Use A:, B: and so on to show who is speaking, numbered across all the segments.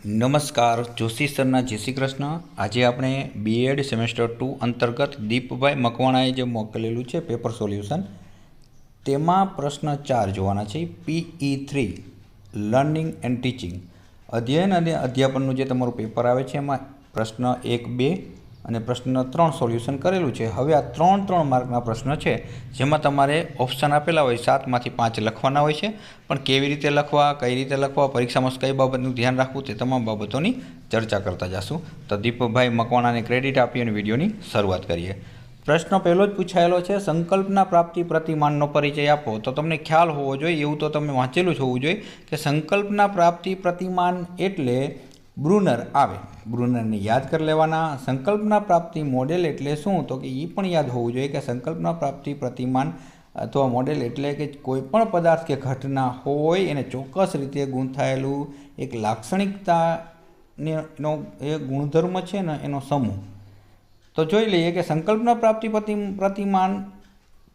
A: નમસ્કાર, જોશી સરના જય શ્રી કૃષ્ણ। આજે આપણે બીએડ સેમેસ્ટર 2 અંતર્ગત દીપભાઈ મકવાણાએ જે મોકલેલું છે પેપર સોલ્યુશન, તેમાં પ્રશ્ન 4 જોવાના છે। PE3 લર્નિંગ એન્ડ ટીચિંગ અધ્યયન અને અધ્યાપનનું જે તમારું પેપર આવે છે એમાં પ્રશ્ન 1, 2 અને પ્રશ્ન 3 સોલ્યુશન કરેલું છે। હવે આ 3 માર્કના પ્રશ્ન છે, જેમાં તમારે ઓપ્શન આપેલા હોય 7 માંથી 5 લખવાના હોય છે, પણ કેવી રીતે લખવા, કઈ રીતે લખવા, પરીક્ષામાં કઈ બાબતનું ધ્યાન રાખવું, તે તમામ બાબતોની ચર્ચા કરતા જશું। તો દીપભાઈ મકવાણાને ક્રેડિટ આપી અને વિડીયોની શરૂઆત કરીએ। પ્રશ્ન પહેલો જ પૂછાયેલો છે, સંકલ્પના પ્રાપ્તિ પ્રતિમાનનો પરિચય આપો। તો તમને ખ્યાલ હોવો જોઈએ, એવું તો તમે વાંચેલું જ હોવું જોઈએ કે સંકલ્પના પ્રાપ્તિ પ્રતિમાન એટલે બ્રુનર આવે, બ્રુનરને યાદ કરી લેવાના। સંકલ્પના પ્રાપ્તિ મોડેલ એટલે શું, તો કે એ પણ યાદ હોવું જોઈએ કે સંકલ્પના પ્રાપ્તિ પ્રતિમાન અથવા મોડેલ એટલે કે કોઈ પણ પદાર્થ કે ઘટના હોય એને ચોક્કસ રીતે ગૂંથાયેલું એક લાક્ષણિકતાનો એ ગુણધર્મ છે ને એનો સમૂહ। તો જોઈ લઈએ કે સંકલ્પના પ્રાપ્તિ પ્રતિમાન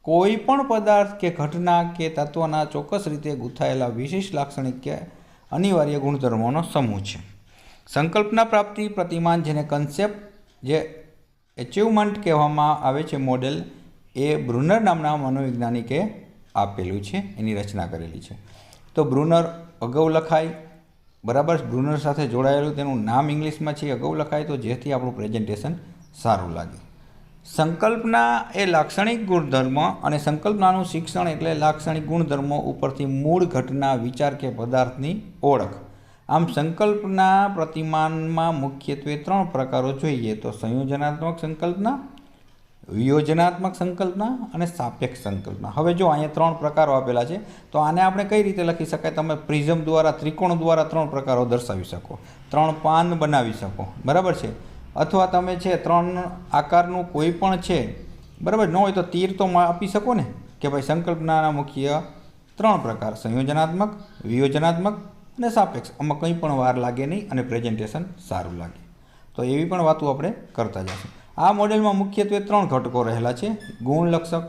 A: કોઈ પણ પદાર્થ કે ઘટના કે તત્વના ચોક્કસ રીતે ગૂંથાયેલા વિશિષ્ટ લાક્ષણિક કે અનિવાર્ય ગુણધર્મોનો સમૂહ છે। સંકલ્પના પ્રાપ્તિ પ્રતિમાન, જેને કન્સેપ્ટ જે એચિવમેન્ટ કહેવામાં આવે છે, મોડેલ એ બ્રુનર નામના મનોવૈજ્ઞાનિકે આપેલું છે, એની રચના કરેલી છે। તો બ્રુનર અગાઉ લખાય, બરાબર, બ્રુનર સાથે જોડાયેલું તેનું નામ ઇંગ્લિશમાં છે, અગાઉ લખાય તો જેથી આપણું પ્રેઝન્ટેશન સારું લાગે। સંકલ્પના એ લાક્ષણિક ગુણધર્મ અને સંકલ્પનાનું શિક્ષણ એટલે લાક્ષણિક ગુણધર્મો ઉપરથી મૂળ ઘટના, વિચાર કે પદાર્થની ઓળખ। આમ સંકલ્પના પ્રતિમાનમાં મુખ્યત્વે 3 પ્રકારો જોઈએ તો સંયોજનાત્મક સંકલ્પના, વિયોજનાત્મક સંકલ્પના અને સાપેક્ષ સંકલ્પના। હવે જો અહીંયા 3 પ્રકારો આપેલા છે, તો આને આપણે કઈ રીતે લખી શકાય? તમે પ્રિઝમ દ્વારા, ત્રિકોણ દ્વારા 3 પ્રકારો દર્શાવી શકો, 3 પાન બનાવી શકો, બરાબર છે, અથવા તમે છે 3 આકારનું કોઈ પણ છે, બરાબર, ન હોય તો તીર તો આપી શકો ને, કે ભાઈ સંકલ્પનાના મુખ્ય 3 પ્રકાર, સંયોજનાત્મક, વિયોજનાત્મક અને સાપેક્ષ। આમાં કંઈ પણ વાર લાગે નહીં અને પ્રેઝન્ટેશન સારું લાગે। તો એવી પણ વાતો આપણે કરતા જઈશું। આ મોડેલમાં મુખ્યત્વે 3 ઘટકો રહેલા છે, ગુણ લક્ષક,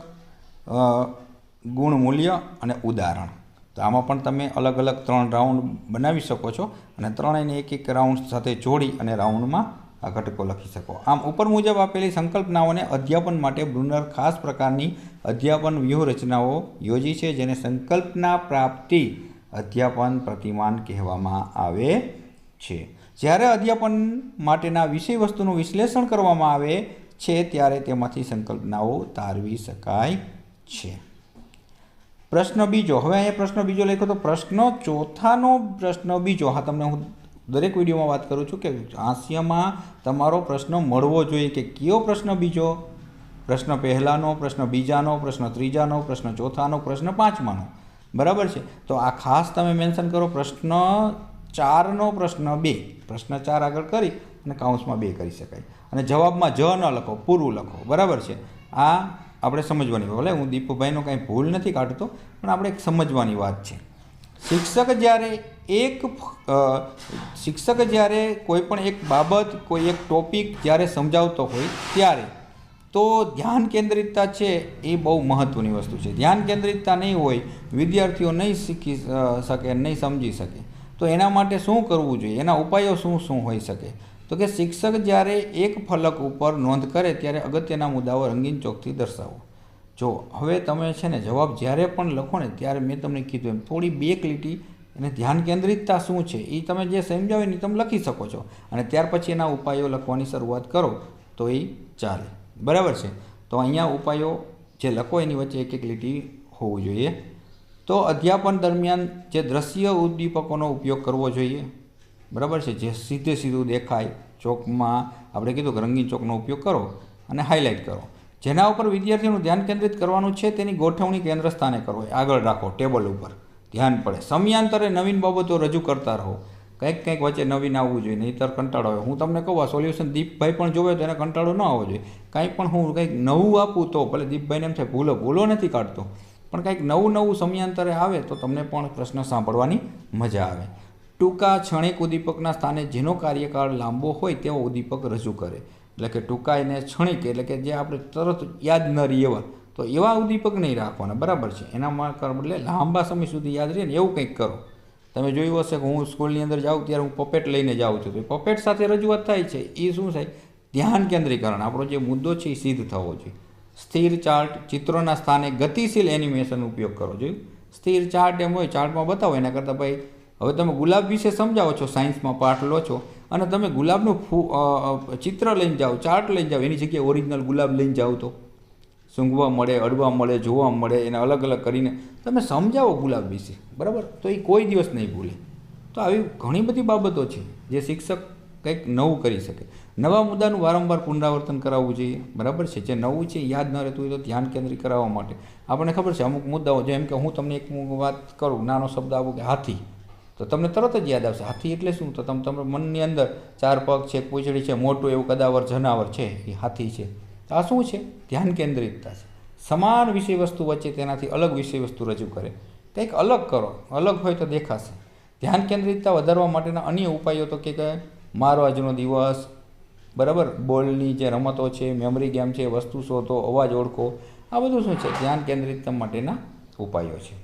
A: ગુણ મૂલ્ય અને ઉદાહરણ। તો આમાં પણ તમે અલગ અલગ 3 રાઉન્ડ બનાવી શકો છો અને ત્રણેયને એક રાઉન્ડ સાથે જોડી અને રાઉન્ડમાં આ ઘટકો લખી શકો। આમ ઉપર મુજબ આપેલી સંકલ્પનાઓને અધ્યાપન માટે બ્રુનર ખાસ પ્રકારની અધ્યાપન વ્યૂહરચનાઓ યોજી છે, જેને સંકલ્પના પ્રાપ્તિ અધ્યાપન પ્રતિમાન કહેવામાં આવે છે। જ્યારે અધ્યાપન માટેના વિષય વસ્તુનું વિશ્લેષણ કરવામાં આવે છે, ત્યારે તેમાંથી સંકલ્પનાઓ તારવી શકાય છે। પ્રશ્ન બીજો, હવે અહીંયા પ્રશ્ન બીજો લખ્યો, તો પ્રશ્ન ચોથાનો પ્રશ્ન બીજો, હા, તમને હું દરેક વિડીયોમાં વાત કરું છું કે હાસ્યમાં તમારો પ્રશ્ન મળવો જોઈએ કે કયો પ્રશ્ન બીજો, પ્રશ્ન પહેલાનો, પ્રશ્ન બીજાનો, પ્રશ્ન ત્રીજાનો, પ્રશ્ન ચોથાનો, પ્રશ્ન 5માનો, બરાબર છે। તો આ ખાસ તમે મેન્શન કરો, પ્રશ્ન 4નો પ્રશ્ન 2, પ્રશ્ન 4 આગળ કરી અને કાઉન્સમાં 2 કરી શકાય, અને જવાબમાં જ ન લખો, પૂરું લખો, બરાબર છે। આ આપણે સમજવાની, ભલે હું દીપભાઈનો કાંઈ ભૂલ નથી કાઢતો, પણ આપણે એક સમજવાની વાત છે। શિક્ષક જ્યારે કોઈ પણ એક બાબત, કોઈ એક ટોપિક જ્યારે સમજાવતો હોય ત્યારે તો ધ્યાન કેન્દ્રિતતા છે એ બહુ મહત્ત્વની વસ્તુ છે। ધ્યાન કેન્દ્રિતતા નહીં હોય, વિદ્યાર્થીઓ નહીં શીખી શકે, નહીં સમજી શકે, તો એના માટે શું કરવું જોઈએ, એના ઉપાયો શું હોઈ શકે? તો કે શિક્ષક જ્યારે એક ફલક ઉપર નોંધ કરે ત્યારે અગત્યના મુદ્દાઓ રંગીન ચોકથી દર્શાવો। જો હવે તમે છે ને જવાબ જ્યારે પણ લખો ને ત્યારે મેં તમને કીધું એમ થોડી 2 લીટી અને ધ્યાન કેન્દ્રિતતા શું છે એ તમે જે સમજાવે ને તમે લખી શકો છો, અને ત્યાર પછી એના ઉપાયો લખવાની શરૂઆત કરો તો એ ચાલે, બરાબર છે। તો અહીંયા ઉપાયો જે લખો એની વચ્ચે 1 લીટી હોવું જોઈએ। તો અધ્યાપન દરમિયાન જે દ્રશ્ય ઉદ્દીપકોનો ઉપયોગ કરવો જોઈએ, બરાબર છે, જે સીધું દેખાય, ચોકમાં આપણે કીધું કે રંગીન ચોકનો ઉપયોગ કરો અને હાઇલાઇટ કરો। જેના ઉપર વિદ્યાર્થીઓનું ધ્યાન કેન્દ્રિત કરવાનું છે તેની ગોઠવણી કેન્દ્ર સ્થાને કરો, આગળ રાખો, ટેબલ ઉપર ધ્યાન પડે। સમયાંતરે નવીન બાબતો રજૂ કરતા રહો, કંઈક વચ્ચે નવીન આવવું જોઈએ, નહીંતર કંટાળો આવે। હું તમને કહું, આ સોલ્યુશન દીપભાઈ પણ જોવે તો એને કંટાળો ન આવવો જોઈએ। કાંઈ પણ હું કંઈક નવું આપું તો ભલે દીપભાઈને એમ થાય ભૂલો નથી કાઢતો, પણ કંઈક નવું સમયાંતરે આવે તો તમને પણ પ્રશ્ન સાંભળવાની મજા આવે। ટૂંકા ક્ષણિક ઉદ્દીપકના સ્થાને જેનો કાર્યકાળ લાંબો હોય તેવો ઉદ્દીપક રજૂ કરે, એટલે કે ટૂંકા એને ક્ષણિક એટલે કે જે આપણે તરત યાદ ન રહી એવા, તો એવા ઉદ્દીપક નહીં રાખવાના, બરાબર છે। એના બદલે લાંબા સમય સુધી યાદ રહે ને એવું કંઈક કરો, તમે જોયું હશે કે હું સ્કૂલની અંદર જાઉં ત્યારે હું પપેટ લઈને જાઉં છું. તો પપેટ સાથે રજૂઆત થાય છે એ શું થાય? ધ્યાન કેન્દ્રીકરણ. આપણો જે મુદ્દો છે એ સિદ્ધ થવો જોઈએ. સ્થિર ચાર્ટ, ચિત્રોના સ્થાને ગતિશીલ એનિમેશન ઉપયોગ કરવો જોઈએ. સ્થિર ચાર્ટ એમ હોય, ચાર્ટમાં બતાવો. એના કરતાં ભાઈ હવે તમે ગુલાબ વિશે સમજાવો છો, સાયન્સમાં પાઠ લો છો અને તમે ગુલાબનું ચિત્ર લઈને જાઓ, ચાર્ટ લઈને જાઓ, એની જગ્યાએ ઓરિજિનલ ગુલાબ લઈને જાઓ તો સૂંઘવા મળે, અડવા મળે, જોવા મળે, એને અલગ અલગ કરીને તમે સમજાવો ગુલાબ વિશે, બરાબર? તો એ કોઈ દિવસ નહીં ભૂલે. તો આવી ઘણી બધી બાબતો છે જે શિક્ષક કંઈક નવું કરી શકે. નવા મુદ્દાનું વારંવાર પુનરાવર્તન કરાવવું જોઈએ, બરાબર છે? જે નવું છે યાદ ન રહેતું હોય તો ધ્યાન કેન્દ્રિત કરાવવા માટે આપણને ખબર છે અમુક મુદ્દાઓ, જેમ કે હું તમને એક વાત કરું, નાનો શબ્દ આપું કે હાથી, તો તમને તરત જ યાદ આવશે હાથી એટલે શું. તો તમારા મનની અંદર 4 પગ છે, પૂંછડી છે, મોટું એવું કદાવર જનાવર છે, એ હાથી છે. તો આ શું છે? ધ્યાન કેન્દ્રિતતા છે. સમાન વિષય વસ્તુ વચ્ચે તેનાથી અલગ વિષય વસ્તુ રજૂ કરે, કંઈક અલગ કરો, અલગ હોય તો દેખાશે. ધ્યાન કેન્દ્રિતતા વધારવા માટેના અન્ય ઉપાયો તો કે મારો આજનો દિવસ, બરાબર, બોલની જે રમતો છે, મેમરી ગેમ છે, વસ્તુ શોધો, અવાજ ઓળખો, આ બધું શું છે? ધ્યાન કેન્દ્રિતતા માટેના ઉપાયો છે.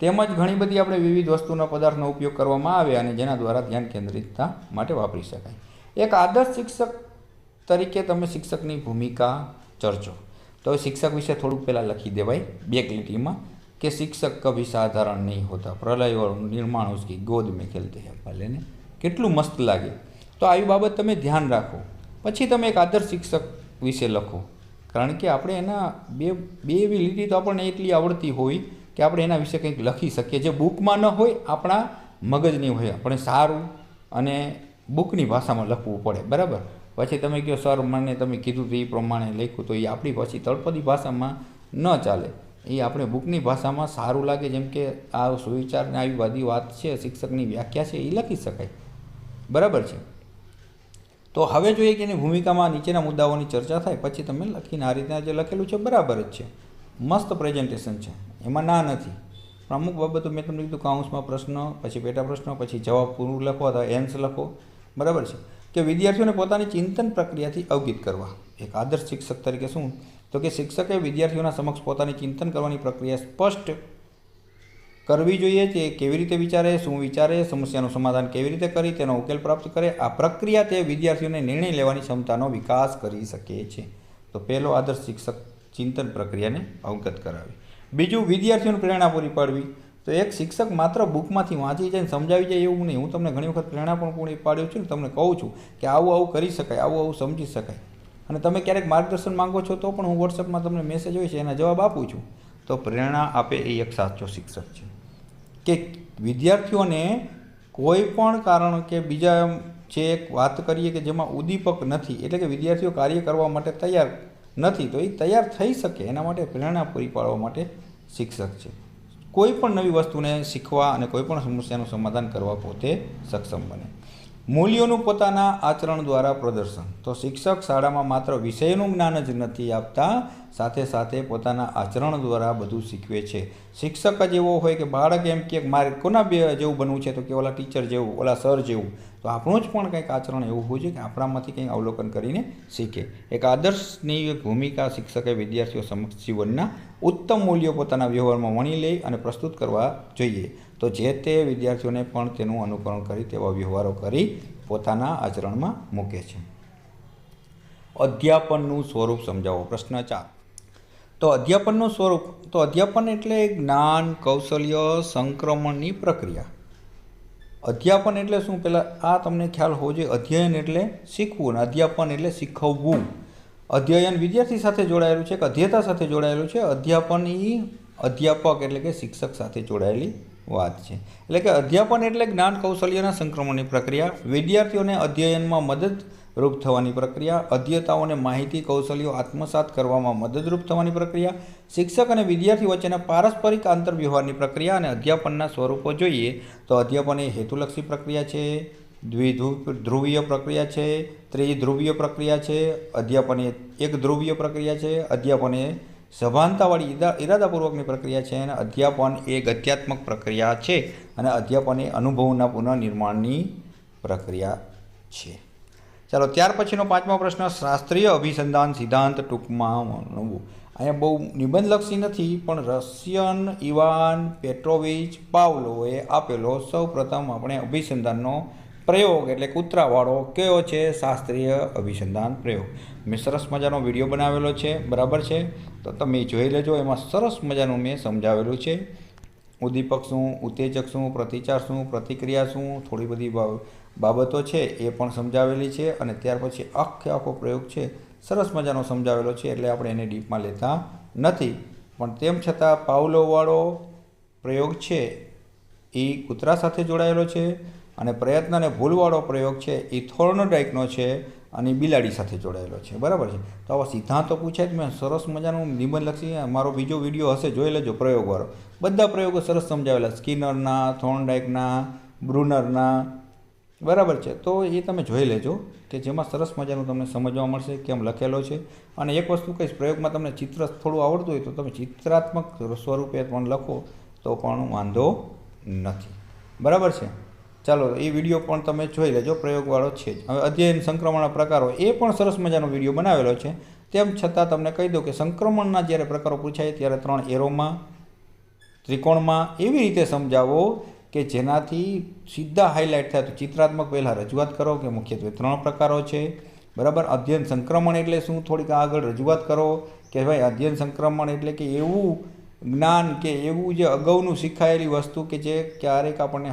A: તેમજ ઘણી બધી આપણે વિવિધ વસ્તુના પદાર્થનો ઉપયોગ કરવામાં આવે અને જેના દ્વારા ધ્યાન કેન્દ્રિતતા માટે વાપરી શકાય. એક આદર્શ શિક્ષક તરીકે તમે શિક્ષકની ભૂમિકા ચર્ચો. તો શિક્ષક વિશે થોડુંક પહેલાં લખી દેવાય 2 લીટીમાં કે શિક્ષક કભી સાધારણ નહીં હોતા, પ્રલય और निर्माण उसकी गोद में खेलते हैं. ભલે ને કેટલું મસ્ત લાગે. તો આવી બાબત તમે ધ્યાન રાખો. પછી તમે એક આદર્શ શિક્ષક વિશે લખો, કારણ કે આપણે એના બે એવી લીટી તો આપણને એટલી આવડતી હોય કે આપણે એના વિશે કંઈક લખી શકીએ જે બુકમાં ન હોય, આપણા મગજની હોય. આપણે સારું અને બુકની ભાષામાં લખવું પડે, બરાબર? પછી તમે કહો સર મને તમે કીધું તો એ પ્રમાણે લખ્યું, તો એ આપણી પછી તળપદી ભાષામાં ન ચાલે. એ આપણે બુકની ભાષામાં સારું લાગે, જેમ કે આ સુવિચારને આવી બધી વાત છે, શિક્ષકની વ્યાખ્યા છે, એ લખી શકાય, બરાબર છે? તો હવે જોઈએ કે એની ભૂમિકામાં નીચેના મુદ્દાઓની ચર્ચા થાય. પછી તમે લખીને આ રીતના જે લખેલું છે બરાબર જ છે, મસ્ત પ્રેઝન્ટેશન છે, એમાં ના નથી. પણ અમુક બાબતો મેં તમને કીધું કૌંસમાં પ્રશ્ન, પછી પેટા પ્રશ્ન, પછી જવાબ પૂરું લખો અથવા એન્સ લખો, બરાબર છે? કે વિદ્યાર્થીઓને પોતાની ચિંતન પ્રક્રિયાથી અવગત કરવા. એક આદર્શ શિક્ષક તરીકે શું? તો કે શિક્ષકે વિદ્યાર્થીઓના સમક્ષ પોતાની ચિંતન કરવાની પ્રક્રિયા સ્પષ્ટ કરવી જોઈએ. તે કેવી રીતે વિચારે, શું વિચારે, સમસ્યાનું સમાધાન કેવી રીતે કરી, તેનો ઉકેલ પ્રાપ્ત કરે. આ પ્રક્રિયા તે વિદ્યાર્થીઓને નિર્ણય લેવાની ક્ષમતાનો વિકાસ કરી શકે છે. તો પહેલો આદર્શ શિક્ષક ચિંતન પ્રક્રિયાને અવગત કરાવી. બીજું, વિદ્યાર્થીઓને પ્રેરણા પૂરી પાડવી. તો એક શિક્ષક માત્ર બુકમાંથી વાંચી જાય, સમજાવી જાય એવું નહીં. હું તમને ઘણી વખત પ્રેરણા પણ પૂરી પાડ્યું છું, તમને કહું છું કે આવું આવું કરી શકાય, આવું આવું સમજી શકાય. અને તમે ક્યારેક માર્ગદર્શન માંગો છો તો પણ હું વોટ્સઅપમાં તમને મેસેજ હોય છે એના જવાબ આપું છું. તો પ્રેરણા આપે એ એક સાચો શિક્ષક છે. કે વિદ્યાર્થીઓને કોઈ પણ કારણ કે બીજા જે એક વાત કરીએ કે જેમાં ઉદ્દીપક નથી, એટલે કે વિદ્યાર્થીઓ કાર્ય કરવા માટે તૈયાર નથી, તો એ તૈયાર થઈ શકે એના માટે પ્રેરણા પૂરી પાડવા માટે શિક્ષક છે. કોઈ પણ નવી વસ્તુને શીખવા અને કોઈ પણ સમસ્યાનું સમાધાન કરવા પોતે સક્ષમ બને. મૂલ્યોનું પોતાના આચરણ દ્વારા પ્રદર્શન. તો શિક્ષક શાળામાં માત્ર વિષયનું જ્ઞાન જ નથી આપતા, સાથે સાથે પોતાના આચરણ દ્વારા બધું શીખવે છે. શિક્ષક જ એવો હોય કે બાળક એમ કે મારે કોના જેવું બનવું છે, તો કે ઓલા ટીચર જેવું, ઓલા સર જેવું. તો આપણું જ પણ કંઈક આચરણ એવું હોય છે કે આપણામાંથી કંઈક અવલોકન કરીને શીખે. એક આદર્શની ભૂમિકા શિક્ષકે વિદ્યાર્થીઓ સમક્ષ જીવનના ઉત્તમ મૂલ્યો પોતાના વ્યવહારમાં વણી લે અને પ્રસ્તુત કરવા જોઈએ. તો જે તે વિદ્યાર્થીઓને પણ તેનું અનુકરણ કરી તેવા વ્યવહારો કરી પોતાના આચરણમાં મૂકે છે. અધ્યાપનનું સ્વરૂપ સમજાવો. પ્રશ્ન 4. તો અધ્યાપનનું સ્વરૂપ, તો અધ્યાપન એટલે જ્ઞાન કૌશલ્ય સંક્રમણની પ્રક્રિયા. અધ્યાપન એટલે શું? પહેલાં આ તમને ખ્યાલ હોવો જોઈએ. અધ્યયન એટલે શીખવું અને અધ્યાપન એટલે શીખવવું. અધ્યયન વિદ્યાર્થી સાથે જોડાયેલું છે, કે અધ્યતા સાથે જોડાયેલું છે. અધ્યાપન એ અધ્યાપક એટલે કે શિક્ષક સાથે જોડાયેલી વાત છે. એટલે કે અધ્યાપન એટલે જ્ઞાન કૌશલ્યના સંક્રમણની પ્રક્રિયા, વિદ્યાર્થીઓને અધ્યયનમાં મદદરૂપ થવાની પ્રક્રિયા, અધ્યતાઓને માહિતી કૌશલ્યો આત્મસાત કરવામાં મદદરૂપ થવાની પ્રક્રિયા, શિક્ષક અને વિદ્યાર્થી વચ્ચેના પારસ્પરિક આંતરવ્યવહારની પ્રક્રિયા. અને અધ્યાપનના સ્વરૂપો જોઈએ તો અધ્યાપન એ હેતુલક્ષી પ્રક્રિયા છે, દ્વિધ્રુવીય પ્રક્રિયા છે, ત્રિધ્રુવીય પ્રક્રિયા છે, અધ્યાપન એ એક ધ્રુવીય પ્રક્રિયા છે, અધ્યાપન એ સભાનતાવાળી ઇરાદાપૂર્વકની પ્રક્રિયા છે, અને અધ્યાપન એ ગત્યાત્મક પ્રક્રિયા છે, અને અધ્યાપન એ અનુભવના પુનઃનિર્માણની પ્રક્રિયા છે. ચાલો ત્યાર પછીનો 5મો પ્રશ્ન, શાસ્ત્રીય અભિસંધાન સિદ્ધાંત ટૂંકમાં વર્ણવવું. અહીંયા બહુ નિબંધલક્ષી નથી, પણ રશિયન ઇવાન પેટ્રોવિચ પાવલોવે આપેલો સૌપ્રથમ આપણે અભિસંધાનનો પ્રયોગ એટલે કૂતરાવાળો કયો છે? શાસ્ત્રીય અભિસંધાન પ્રયોગ. મેં સરસ મજાનો વિડીયો બનાવેલો છે, બરાબર છે, તો તમે જોઈ લેજો. એમાં સરસ મજાનું મેં સમજાવેલું છે. ઉદ્દીપક શું, ઉત્તેજક શું, પ્રતિચાર શું, પ્રતિક્રિયા શું, થોડી બધી બાબતો છે એ પણ સમજાવેલી છે. અને ત્યાર પછી આખો પ્રયોગ છે સરસ મજાનો સમજાવેલો છે, એટલે આપણે એને ડીપમાં લેતા નથી. પણ તેમ છતાં પાવલોવાળો પ્રયોગ છે એ કૂતરા સાથે જોડાયેલો છે, અને પ્રયત્ન અને ભૂલવાળો પ્રયોગ છે એ થોર્નડાઇકનો છે અને બિલાડી સાથે જોડાયેલો છે, બરાબર છે. તો આવા સિદ્ધાંતો પૂછાય. મેં સરસ મજાનું નિબંધલક્ષી મારો બીજો વિડીયો હશે, જોઈ લેજો, પ્રયોગવાળો. બધા પ્રયોગો સરસ સમજાવેલા, સ્કિનરના, થોર્નડાઇકના, બ્રુનરના, બરાબર છે. તો એ તમે જોઈ લેજો કે જેમાં સરસ મજાનું તમને સમજવા મળશે કેમ લખેલો છે. અને એક વસ્તુ કહીશ, પ્રયોગમાં તમને ચિત્ર થોડું આવડતું હોય તો તમે ચિત્રાત્મક સ્વરૂપે પણ લખો તો પણ વાંધો નથી, બરાબર છે. ચાલો, એ વિડીયો પણ તમે જોઈ લેજો, પ્રયોગવાળો છે જ. હવે અધ્યયન સંક્રમણના પ્રકારો, એ પણ સરસ મજાનો વિડીયો બનાવેલો છે. તેમ છતાં તમને કહી દઉં કે સંક્રમણના જ્યારે પ્રકારો પૂછાય ત્યારે 3 એરોમાં, ત્રિકોણમાં એવી રીતે સમજાવો કે જેનાથી સીધા હાઇલાઇટ થાય. તો ચિત્રાત્મક પહેલાં રજૂઆત કરો કે મુખ્યત્વે 3 પ્રકારો છે, બરાબર. અધ્યયન સંક્રમણ એટલે શું, થોડીક આગળ રજૂઆત કરો કે ભાઈ અધ્યયન સંક્રમણ એટલે કે એવું જ્ઞાન કે એવું જે અગાઉનું શીખાયેલી વસ્તુ કે જે ક્યારેક આપણને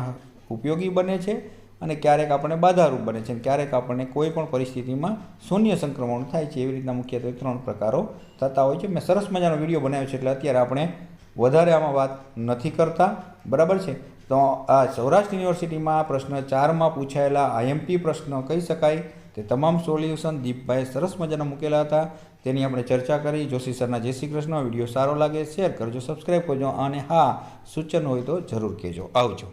A: ઉપયોગી બને છે અને ક્યારેક આપણને બાધારૂપ બને છે, ક્યારેક આપણને કોઈ પણ પરિસ્થિતિમાં શૂન્ય સંક્રમણ થાય છે. એવી રીતના મુખ્યત્વે 3 પ્રકારો થતા હોય છે. મેં સરસ મજાનો વિડીયો બનાવ્યો છે, એટલે અત્યારે આપણે વધારે આમાં વાત નથી કરતા, બરાબર છે. તો આ સૌરાષ્ટ્ર યુનિવર્સિટીમાં પ્રશ્ન 4માં પૂછાયેલા આઈએમપી પ્રશ્ન કહી શકાય તે તમામ સોલ્યુશન દીપભાઈ સરસ મજાના મૂકેલા હતા, તેની આપણે ચર્ચા કરી. જોશી સરના જય શ્રી કૃષ્ણ. વિડીયો સારો લાગે શેર કરજો, સબસ્ક્રાઈબ કરજો, અને હા, સૂચન હોય તો જરૂર કહેજો. આવજો.